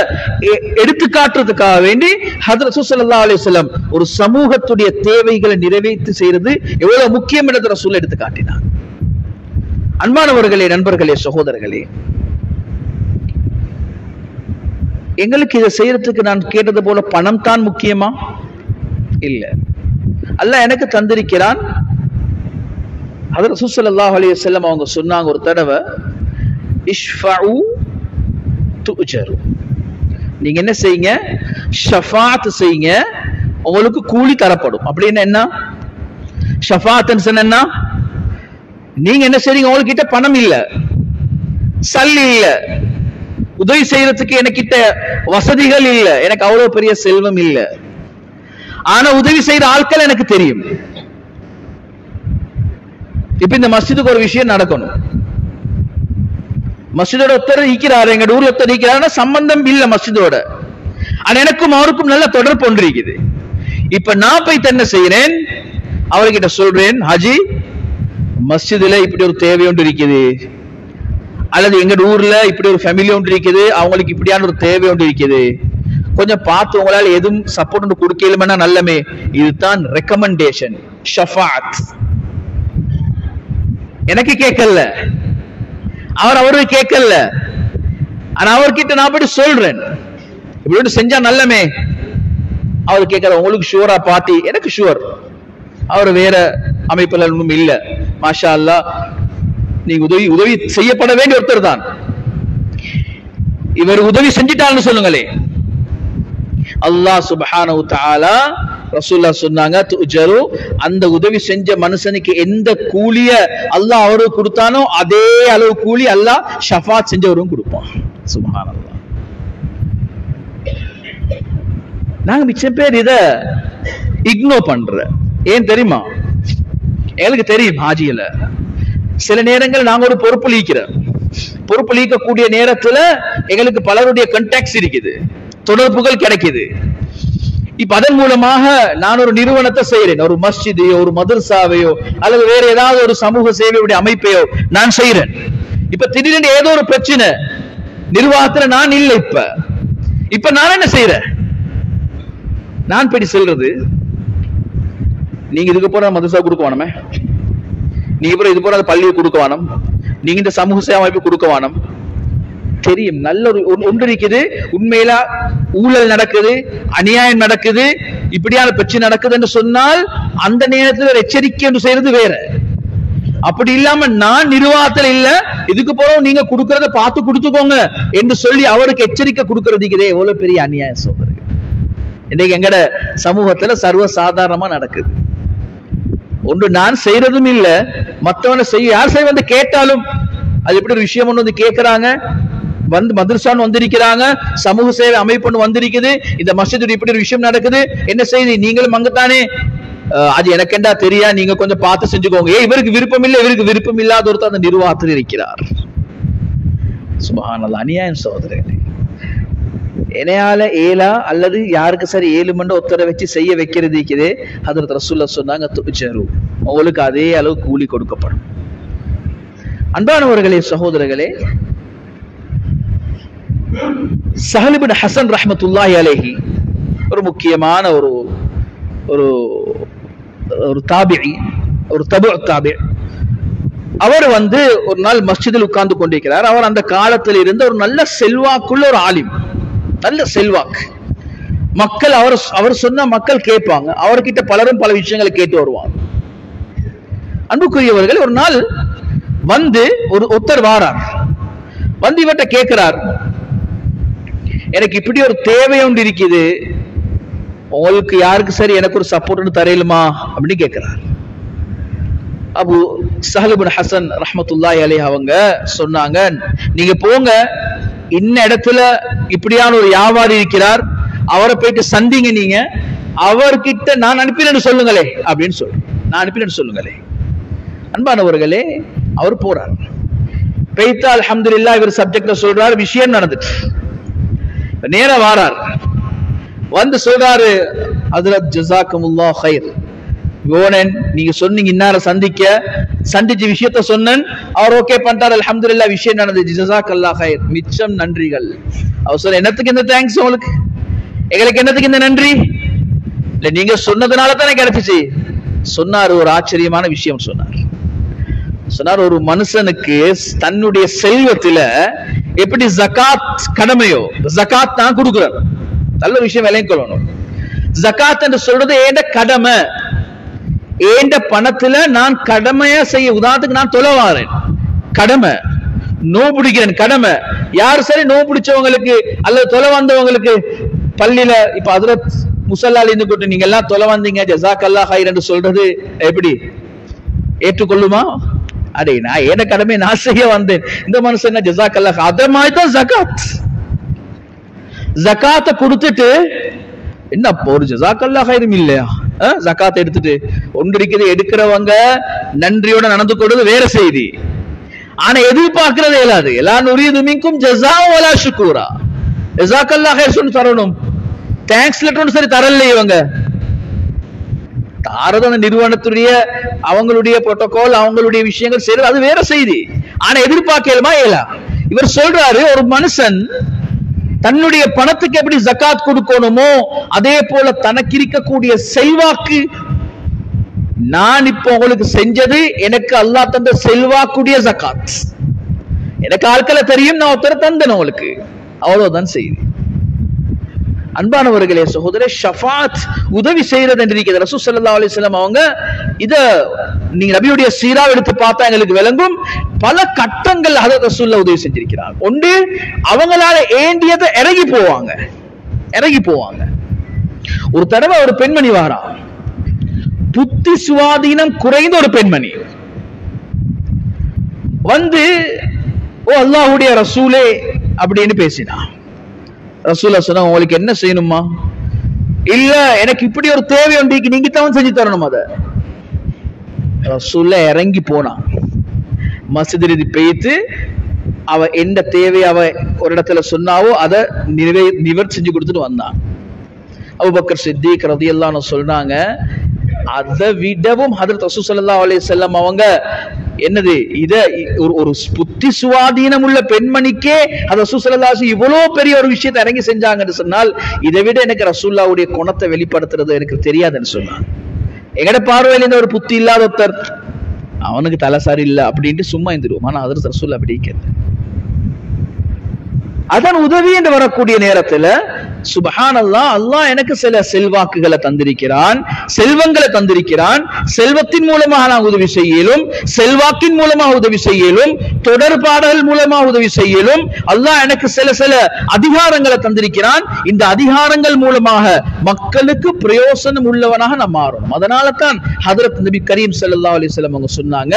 எடுத்து காட்டுறதுக்காக வேண்டி ஹஜ்ரத் ரசூல் ஸல்லல்லாஹு அலைஹி வஸல்லம் ஒரு சமூகத்துடைய தேவைகளை நிறைவேற்றி செய்யறது எவ்வளவு முக்கியம் என்று ரசூல் எடுத்து காட்டினார். அன்பானவர்களே, நண்பர்களே, சகோதரர்களே, எங்களுக்கு இதை செய்யறதுக்கு நான் கேட்டது போல பணம் தான் முக்கியமா? இல்ல, அல்லாஹ் எனக்கு தந்திருக்கிறான். ஹஜ்ரத் ரசூல் ஸல்லல்லாஹு அலைஹி வஸல்லம் அவங்க சொன்னாங்க ஒரு தடவை, இஷ்ஃபஉ துஜரு, நீங்க என்ன செய்யுங்க, ஷஃபாத் செய்யுங்க, உங்களுக்கு கூலி தரப்படும். அப்படின்னு என்ன ஷஃபாத்னு சொன்னா, நீங்க என்ன செய்றீங்க, உங்ககிட்ட பணம் இல்ல, சல்லி இல்ல, உதவி செய்யறதுக்கு எனக்கிட்ட வசதிகள் இல்ல, எனக்கு அவ்வளவு பெரிய செல்வம் இல்ல, ஆனா உதவி செய்யற ஆட்கள் எனக்கு தெரியும். இப்ப இந்த மஸ்ஜிதுக்கு ஒரு விஷயம் நடக்கணும், மஸ்ஜிதோட ஒருத்தர் இருக்கிறாரு, எங்க ஊர்ல ஒருத்தர் இருக்கிறாருன்னா சம்பந்தம் இல்ல மஸ்ஜிதோட, ஆனா எனக்கும் அவருக்கும் நல்ல தொடர்பு ஒன்று இருக்குது. இப்ப நான் போய் என்ன செய்யறேன், அவர்கிட்ட சொல்றேன், ஹாஜி மஸ்ஜிதுல இப்படி ஒரு தேவை ஒன்று இருக்குது, அல்லது எங்க ஊர்ல இப்படி ஒரு ஃபேமிலி ஒன்று இருக்குது, அவங்களுக்கு இப்படியான ஒரு தேவை ஒன்று இருக்குது, கொஞ்சம் பார்த்து உங்களால எதுவும் சப்போர்ட் ஒன்று கொடுக்கலுமே நல்லமே. இதுதான் ரெக்கமெண்டேஷன், ஷஃபாத். எனக்கு கேட்கல, அவருக்கு கேட்கல, ஆனா அவர்கிட்ட நான் போய் சொல்றேன், இப்படி செஞ்சா நல்லமே. அவர் கேட்கிற, உங்களுக்கு ஷுவரா பார்ட்டி? எனக்கு ஷுவர், அவர் வேற அமைப்புல ஒன்றும் இல்ல, மாஷா அல்லாஹ், நீங்க உதவி செய்யப்பட வேண்டிய ஒருத்தர் தான், இவர் உதவி செஞ்சிட்டான்னு சொல்லுங்களே. அல்லாஹ் சுப்ஹானஹு வ தஆலா ரசூலுல்லாஹ் சொன்னாங்க, துஜரு, அந்த உதவி செஞ்ச மனுஷனுக்கு எந்த கூலிய அல்லாஹ் அவருக்கு கொடுத்தானோ அதே அளவு கூலி அல்லாஹ் ஷஃபாத் செஞ்சவரும் கொடுப்பான். சுப்ஹானல்லாஹ். நாங்க மிச்சம் பேர் இத இக்னோர் பண்ற, ஏன் தெரியுமா? எங்களுக்கு தெரியும், ஹாஜியில சில நேரங்கள் நாங்க ஒரு பொறுப்பு லீக்கக்கூடிய நேரத்துல எங்களுக்கு பலருடைய கான்டாக்ட்ஸ் இருக்குது, தொடர்புகள் கிடைக்குது. இப்ப அதன் மூலமாக நான் ஒரு நிறுவனத்தை செய்யறேன், ஒரு மஸ்ஜிதையோ ஒரு மதரசாவையோ அல்லது வேற ஏதாவது ஒரு சமூக சேவையுடைய அமைப்பையோ நான் செய்யறேன். இப்ப திடீர்னு ஏதோ ஒரு பிரச்சனை, நிர்வாகத்துல நான் இல்லை, இப்ப நான் என்ன செய்யறேன், நான் போய் சொல்றது, நீங்க இதுக்கு போற மதரசா கொடுக்க வேணுமே, நீங்க போற இது போற பள்ளியை கொடுக்க வேணும், நீங்க இந்த சமூக சேவை அமைப்பு கொடுக்க வேணும். தெரியும், நல்ல ஒரு ஒன்று இருக்குது, உண்மையில ஊழல் நடக்குது, அநியாயம் நடக்குது, இப்படியான பிரச்சனை நடக்குது என்று சொன்னால் அந்த நேரத்தில் ஒரு எச்சரிக்கை என்று செய்யறது வேற. அப்படி இல்லாம நான் நிர்வாகத்தில் இல்ல, இதுக்கு போறோம் நீங்க கொடுக்கறத பார்த்து கொடுத்துக்கோங்க என்று சொல்லி அவருக்கு எச்சரிக்கை கொடுக்கறதுக்கு எவ்வளவு பெரிய அநியாயம் சொல்றது. இன்னைக்கு எங்கட சமூகத்துல சர்வ சாதாரணமா நடக்குது. ஒன்று நான் செய்யறதும் இல்ல, மற்றவனை செய்ய யார் செய்ய வந்து கேட்டாலும் அது எப்படி ஒரு விஷயம் ஒன்று வந்து கேட்கிறாங்க, வந்து மதரசான்னு வந்திருக்கிறாங்க, சமூக சேவை அமைப்புன்னு வந்திருக்குது, இந்த மஸ்ஜித் இப்படி ஒரு விஷயம் நடக்குது, என்ன செய்தி, நீங்களும் அங்கத்தானே, அது எனக்கு என்ன தெரியா, நீங்க கொஞ்சம் பார்த்து செஞ்சுக்கோங்க. இவருக்கு விருப்பம் இல்லை, இவருக்கு விருப்பம் இல்லாத ஒருத்தர் அந்த நிர்வாகத்தில் இருக்கிறார். சுப்ஹானல்லாஹ், அநியாயம் சகோதரர்களே. என்னையால ஏலா அல்லது யாருக்கு சரி ஏழுமண்ட ஒத்தரை வச்சு செய்ய வைக்கிறது இருக்குது. ஹஜ்ரத் ரசூலுல்லாஹ் சொன்னாங்க, துஜரு, உங்களுக்கு அதே அளவு கூலி கொடுக்கப்படும். அன்பானவர்களே, சகோதரர்களே, சஹல் இப்னு ஹசன் ரஹ்மத்துல்லாஹி அலைஹி ஒரு முக்கியமான ஒரு ஒரு ஒரு தாபிஇ, ஒரு தபு தாபி. அவர் ஒரு நாள் மஸ்ஜிதில் உட்கார்ந்து கொண்டிருக்கிறார். அவர் அந்த காலத்தில் இருந்த ஒரு நல்ல செல்வாக்குள்ள ஒரு ஆலிம், நல்ல செல்வாக்கு. மக்கள் அவர் சொன்ன மக்கள் கேட்பாங்க, அவர்கிட்ட பலரும் பல விஷயங்களை கேட்டு வருவாங்க. அன்புக்குரியவர்கள், ஒரு நாள் ஒருத்தர் வாரார், இவர்கிட்ட கேட்கிறார், எனக்கு இப்படி ஒரு தேவை ஒன்று இருக்குது, உங்களுக்கு யாருக்கு சரி எனக்கு ஒரு சப்போர்ட் தரையிலுமா அப்படின்னு கேட்கிறார். அபு சஹல் இப்னு ஹசன் ரஹ்மத்துல்லாஹி அலைஹி அவங்க சொன்னாங்க, நீங்க போங்க, இன்ன இடத்துல இப்படியான ஒரு வியாபாரி இருக்கிறார், அவரை போயிட்டு சந்திங்க, நீங்க அவர்கிட்ட நான் அனுப்பினேன்னு சொல்லுங்களே அப்படின்னு நான் அனுப்பினேன்னு சொல்லுங்களே. அன்பானவர்களே, அவர் போறார். பெய்தா அல்ஹம்துலில்லாஹ் இவர் சப்ஜெக்ட்ல சொல்றாரு, விஷயம் நடந்துச்சு. நேரா வாரார், சொல்றாரு, ஹஜ்ரத் ஜஸாக்குமுல்லாஹ் கைர், நீங்க சொன்னீங்க இன்னார சந்திச்சு விஷயத்த சொன்னேன், அவர் ஓகே பண்ணிட்டார், அல்ஹம்துலில்லாஹ் விஷயம் நடந்துச்சு, ஜஸாக்கல்லாஹ் கைர், மிச்சம் நன்றிகள். அவர் சொல்ல, என்னத்துக்கு இந்த தேங்க்ஸ் உங்களுக்கு, எங்களுக்கு என்னத்துக்கு இந்த நன்றி, இல்ல நீங்க சொன்னதுனால தானே கிடைச்சிச்சு. சொன்னார், ஒரு ஆச்சரியமான விஷயம் சொன்னார், ஒரு மனுஷனுக்கு தன்னுடைய செல்வத்துல எப்படி ஜகாத் கடமையோ, ஜகாத் தான் கொடுக்கிறார். நல்ல விஷயம் விலையும் கொள்ளணும். ஜகாத் என்று சொல்றது ஏண்ட கடமை, ஏண்ட பணத்துல நான் கடமையா செய்ய. உதாரணத்துக்கு நான் தொலை வாரேன், கடமை. நோ பிடிக்கிறேன், கடமை. யாரு சரி நோ பிடிச்சவங்களுக்கு அல்லது தொலை வந்தவங்களுக்கு பள்ளியில இப்ப ஹஜ்ரத் முஸல்லால இருந்து கொண்டு நீங்க எல்லாம் தொலை வந்தீங்க, ஜஸாக்கல்லாஹ் கைர் என்று சொல்றது எப்படி ஏற்றுக்கொள்ளுமா? அடே, நான் ஏன கடமை நான் செய்ய வந்தேன், இந்த மனுஷன் ஜஸாக்கல்லாஹ். அத மாதிரி தான் ஜகாத். ஜகாத்தை கொடுத்துட்டு என்ன ஒரு ஜஸாக்கல்லாஹ் கைரும் இல்லையா? ஜகாத் எடுத்துட்டு ஒன்றிருக்கிறது எடுக்கிறவங்க நன்றியோட நடந்து கொள்வது வேற செய்தி. ஆனா எதிர்பார்க்கிறது இயலாது. எல்லா நுரீது மின்கும் ஜஸாஅ வலா ஷுக்கூரா. ஜஸாக்கல்லாஹ் கைர் சொல்லி தரணும், தேங்க்ஸ் லெட்டர் சரி தரல. இவங்க தாரத நிறுவனத்துடைய அவங்களுடைய புரோட்டோகால், அவங்களுடைய விஷயங்கள் செய்யறது அது வேற செய்தி. ஆனா எதிர்பார்க்கலுமா இயலா. இவர் சொல்றாரு, ஒரு மனுஷன் தன்னுடைய பணத்துக்கு எப்படி ஜகாத் கொடுக்கணுமோ அதே போல தனக்கு இருக்கக்கூடிய செல்வாக்கு, நான் இப்ப உங்களுக்கு செஞ்சது எனக்கு அல்லாஹ் தந்த செல்வாக்குடைய ஜகாத். எனக்கு ஆட்களை தெரியும், நான் ஒருத்தர தந்தேன் உங்களுக்கு, அவ்வளவுதான் செய்தி. அன்பானவர்களே, சகோதரே, ஷஃபாத் உதவி செய்யறது என்று இருக்கிறது. ரசூல் ஸல்லல்லாஹு அலைஹி வஸல்லம் அவங்க இத நீங்க நபியுடைய சீராவை எடுத்து பார்த்தா எங்களுக்கு விளங்கும். பல கட்டங்கள் ஹஜ்ரத் ரசூலுல்லாஹ் உதவி செஞ்சிருக்கிறார். ஒன்று, அவங்களால ஏண்டியதை இறங்கி போவாங்க. ஒரு தடவை ஒரு பெண்மணி வாரா, புத்தி சுவாதீனம் குறைந்த ஒரு பெண்மணி ஓ அல்லாஹ்வுடைய ரசூலே அப்படின்னு பேசினா. ரசூலுல்லாஹ் சொன்னாங்க, உங்களுக்கு என்ன செய்யணுமா? இல்ல, எனக்கு இப்படி ஒரு தேவை ஒன்றைக்கு நீங்க தான் செஞ்சு தரணும். அத ரசூலுல்லாஹ் இறங்கி போனான், மஸ்ஜிதில் பெய்து அவ எந்த தேவை அவ ஒரு இடத்துல சொன்னாவோ அதை நிவர்த்தி செஞ்சு கொடுத்துட்டு வந்தான். அபூபக்கர் சித்திக் ரலியல்லாஹு அன்ஹு சொல்றாங்க, அதை விடவும் ஹஜ்ரத் ரசூல் ஸல்லல்லாஹு அலைஹி வஸல்லம் அவங்க என்னது இத ஒரு புத்தி சுவாதீனம் உள்ள பெண்மணிக்கே அது ரசூல் ஸல்லல்லாஹு அலைஹி வஸல்லம் இவ்வளவு பெரிய ஒரு விஷயத்தை இறங்கி செஞ்சாங்கன்னு சொன்னால், இதை விட எனக்கு ரசூலுல்லாஹ்வுடைய குணத்தை வெளிப்படுத்துறது எனக்கு தெரியாதுன்னு சொன்னாங்க. எங்கட பார்வையில இந்த ஒரு புத்தி இல்லாத ஒருத்தர், அவனுக்கு தலசாரி இல்ல அப்படின்ட்டு சும்மா இருந்துருவோம். ஆனா ஹஜ்ரத் ரசூலுல்லாஹ் அப்படி இருக்கிறது. அதன் உதவி என்று வரக்கூடிய நேரத்துல சுப்ஹானல்லாஹ், அல்லாஹ் எனக்கு சில செல்வாக்குகளை தந்திருக்கிறான், செல்வங்களை தந்திருக்கிறான். செல்வத்தின் மூலமாக நான் உதவி செய்யலும், செல்வாக்கின் மூலமாக உதவி செய்யலும், தொடர்பாடல் மூலமாக உதவி செய்யலும். அல்லாஹ் எனக்கு சில அதிகாரங்களை தந்திருக்கிறான். இந்த அதிகாரங்கள் மூலமாக மக்களுக்கு பிரயோசனம் உள்ளவனாக நான் மாறணும். அதனால தான் ஹஜ்ரத் நபி கரீம் ஸல்லல்லாஹு அலைஹி வஸல்லம் அவங்க சொன்னாங்க,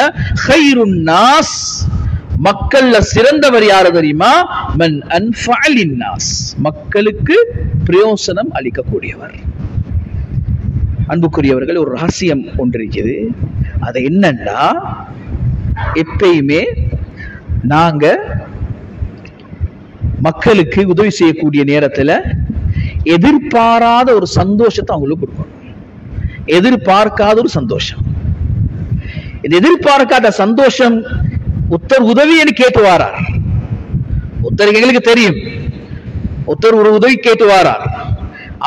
கைருன் நாஸ், மக்கள்ல சிறந்தவர் யாரு தெரியுமா? மன் அன்ஃபஅலின் நாஸ், மக்களுக்கு பிரயோசனம் அளிக்கக்கூடியவர். அன்புக்குரியவர்கள், ஒரு ரகசியம் ஒன்று இருக்குது. அது என்னன்னா, எப்பயுமே நாங்க மக்களுக்கு உதவி செய்யக்கூடிய நேரத்துல எதிர்பாராத ஒரு சந்தோஷத்தை அவங்களுக்கு கொடுக்கணும். எதிர்பார்க்காத ஒரு சந்தோஷம். இது எதிர்பார்க்காத சந்தோஷம். உத்தர் உதவி என்று கேட்டு வாரார். உத்தருக்கு எங்களுக்கு தெரியும் ஒருத்தர் ஒரு உதவி கேட்டு வாரார்.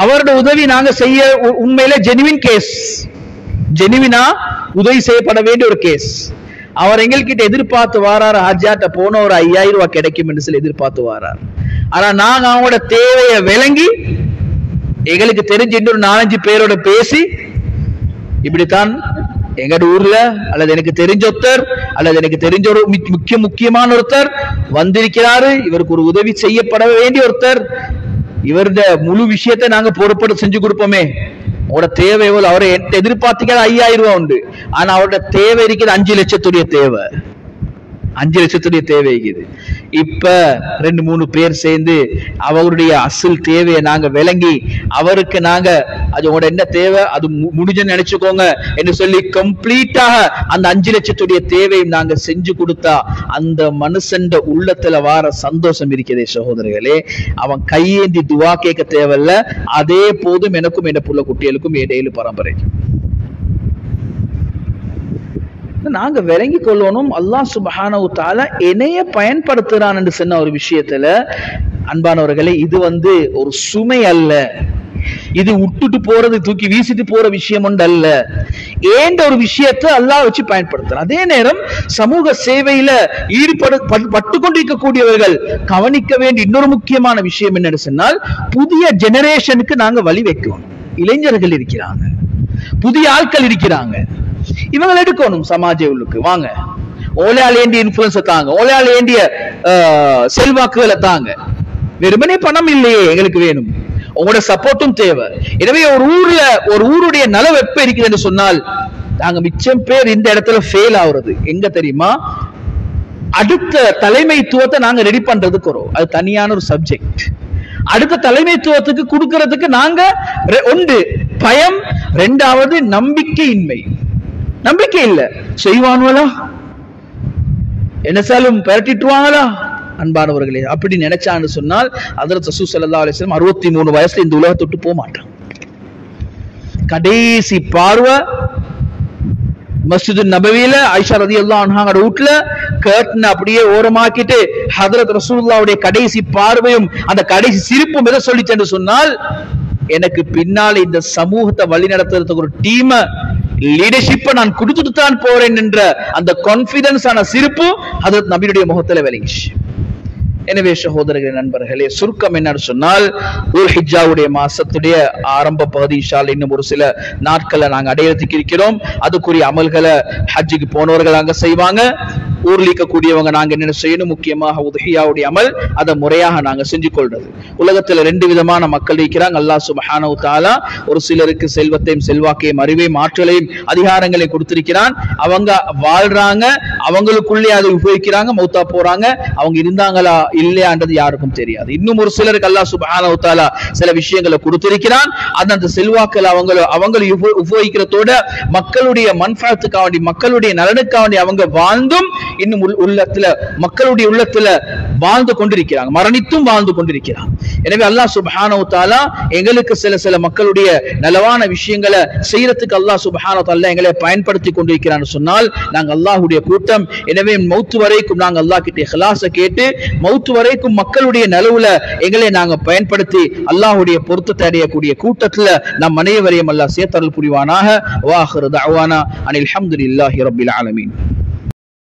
அவருடைய உதவி நாங்க செய்ய உண்மையில ஜெனுவின் கேஸ், ஜெனுவினா உதவி செய்யப்பட வேண்டிய ஒரு கேஸ். அவர் எங்கள்கிட்ட எதிர்பார்த்து வாரார், ஹஜ்ஜாட்ட போன ஒரு 5000 ரூபாய் கிடைக்கும் என்று சொல்லி எதிர்பார்த்து வாரார். ஆனா நாங்க அவங்களோட தேவையை விளங்கி எங்களுக்கு தெரிஞ்ச இன்னொரு 4-5 பேரோட பேசி, இப்படித்தான் எங்கட ஊர்ல அல்லது எனக்கு தெரிஞ்ச ஒருத்தர் அல்லது எனக்கு தெரிஞ்ச ஒரு முக்கியமான ஒருத்தர் வந்திருக்கிறாரு, இவருக்கு ஒரு உதவி செய்யப்பட வேண்டிய ஒருத்தர், இவருடைய முழு விஷயத்தை நாங்க பொறுப்போடு செஞ்சு கொடுப்போமே, அவரோட தேவை எவ்வளவு, அவரை எதிர்பார்த்திக்காத 5000 ரூபாய் உண்டு, ஆனா அவரோட தேவை இருக்குது 5 லட்சத்துடைய தேவை, 5 லட்சத்துடைய தேவை இருக்குது. இப்ப 2-3 பேர் சேர்ந்து அவருடைய அசல் தேவையை நாங்க விளங்கி அவருக்கு நாங்க அதோட என்ன தேவை அது முடிஞ்சு நினைச்சுக்கோங்க என்று சொல்லி கம்ப்ளீட்டாக அந்த 5 லட்சத்துடைய தேவையும் நாங்க செஞ்சு கொடுத்தா அந்த மனுஷன் உள்ளத்துல வார சந்தோஷம் இருக்கிறதே சகோதரர்களே, அவன் கையேந்தி துவா கேட்க தேவையில்ல, அதே போதும் எனக்கும் என் புள்ள குட்டிகளுக்கும் ஏழு பரம்பரைக்கும். நாங்க விளங்கி கொள்ளணும் அல்லாஹ் சுப்ஹானஹு வ தஆலா என்னைய பயன்படுத்துறான் என்று சொன்ன ஒரு விஷயத்துல அன்பானவர்களே, இது ஒரு சுமை அல்ல, இது விட்டுட்டு போறது தூக்கி வீசிட்டு போற விஷயம் ஒன்று அல்ல, ஏண்ட ஒரு விஷயத்தை அல்லாஹ் வச்சு பயன்படுத்துறான். அதே நேரம் சமூக சேவையில ஈடுபட்டு கொண்டிருக்கக்கூடியவர்கள் கவனிக்க வேண்டிய இன்னொரு முக்கியமான விஷயம் என்னன்னு சொன்னால், புதிய ஜெனரேஷனுக்கு நாங்க வழி வைக்கணும். இளைஞர்கள் இருக்கிறாங்க, புதிய ஆட்கள் இருக்கிறாங்க, இவங்களை எடுக்கணும் சமாஜ உள்ளுக்கு. வாங்க, ஓலையால் ஏண்டிய இன்ஃபுளுன்ஸை தாங்க, ஓலையால் ஏண்டிய செல்வாக்குகளை தாங்க. வெறுமனே பணம் இல்லையே எங்களுக்கு வேணும், உங்களோட சப்போர்ட்டும் தேவை. எனவே ஒரு ஊருடைய நலவு எப்ப இருக்குது என்று சொன்னால், நாங்க மிச்சம் பேர் இந்த இடத்துல ஃபெயில் ஆகுறது எங்க தெரியுமா, அடுத்த தலைமைத்துவத்தை நாங்க ரெடி பண்றதுக்கு வரும். அது தனியான ஒரு சப்ஜெக்ட். அடுத்த தலைமைத்துவத்துக்கு கொடுக்கறதுக்கு நாங்க ஒன்று பயம், 2வது நம்பிக்கையின்மை. நம்பிக்கை இல்ல, செய்வானுவலா என்னசாலும் பரட்டிட்டுவாங்களா? அன்பானவர்களே, அப்படி நினைச்சான்னு சொன்னால் ஹஜ்ரத் ரசூல் ஸல்லல்லாஹு அலைஹி வஸல்லம் 63 வயசுல இந்த உலகத்தை விட்டு போக மாட்டான். கடைசி பார்வை மஸ்ஜிது நபவியில ஆயிஷா ரலியல்லாஹு அன்ஹாவோட வீட்ல கர்டன் அப்படியே ஓரமாக்கிட்டு ஹஜ்ரத் ரசூலுல்லாஹ்வுடைய கடைசி பார்வையும் அந்த கடைசி சிரிப்பும் எதை சொல்லிச்சேன்னு சொன்னால், எனக்கு பின்னால இந்த சமூகத்தை வழி நடத்துறதுக்கு ஒரு டீம் லீடர்ஷிப்பை நான் கொடுத்துட்டு தான் போறேன் என்ற அந்த கான்பிடன்ஸ் ஆன சிரிப்பு ஹஜ்ரத் நபியுடைய முகத்துல விளங்கிச்சு. எனவே சகோதரர்களே, நண்பர்களே, சுருக்கம் என்னன்னு சொன்னால், ஹிஜ்ஜாவுடைய மாசத்துடைய ஆரம்ப பகுதி இன்ஷால் இன்னும் ஒரு சில நாட்களை நாங்க அடையறதுக்கு இருக்கிறோம். அதுக்குரிய அமல்களை ஹஜ்ஜுக்கு போனவர்கள் அங்க செய்வாங்க. ஊர்ல இருக்கக்கூடியவங்க நாங்க என்ன செய்யணும், முக்கியமாக உதுஹியாவுடைய அமல் அதை முறையாக நாங்க செஞ்சு கொள்றது. உலகத்துல 2 விதமான மக்கள் இருக்கிறாங்க. அல்லாஹ் சுப்ஹானஹு வ தஆலா ஒரு சிலருக்கு செல்வத்தையும் செல்வாக்கையும் அறிவையும் ஆற்றலையும் அதிகாரங்களையும் கொடுத்திருக்கிறான். அவங்க வாழ்றாங்க, அவங்களுக்குள்ளே அதை உபயோகிக்கிறாங்க, மௌத்தா போறாங்க. அவங்க இருந்தாங்களா இல்லையான்றது யாருக்கும் தெரியாது. இன்னும் ஒரு சிலருக்கு அல்லாஹ் சுப்ஹானஹு வ தஆலா சில விஷயங்களை கொடுத்திருக்கிறான். அந்த செல்வாக்கள் அவங்களை உபயோகிக்கிறதோட மக்களுடைய மன்ஃபஅத்துக்காக வேண்டி, மக்களுடைய நலனுக்காக வேண்டி அவங்க வாழ்ந்தும் இன்னும் உள்ளத்துல மக்களுடைய உள்ளத்துல வாழ்ந்து கொண்டிருக்கிறாங்க, மரணித்தும் வாழ்ந்து கொண்டிருக்கிறாங்க. எனவே அல்லாஹ் சுப்ஹானஹு வ தஆலா எங்களுக்கு சில மக்களுடைய நலவான விஷயங்களை செய்யறதுக்கு அல்லாஹ் சுப்ஹானஹு வ தஆலா எங்களை பயன்படுத்தி கொண்டிருக்கிறான்னு சொன்னால் நாங்க அல்லாஹ்வுடைய கூட்டம். எனவே மௌத் வரைக்கும் நாங்க அல்லாஹ் கிட்ட இக்லாஸை கேட்டு மௌத் வரைக்கும் மக்களுடைய நலவுல எங்களை நாங்க பயன்படுத்தி அல்லாஹ்வுடைய பொருத்தத்தை அடையக்கூடிய கூட்டத்துல நம் அனைவரையும் அல்லாஹ் சேர்த்தருள் புரிவானாக. வாஹிரு தஅவானா அனில் ஹம்துலில்லாஹி ரப்பில் ஆலமீன்.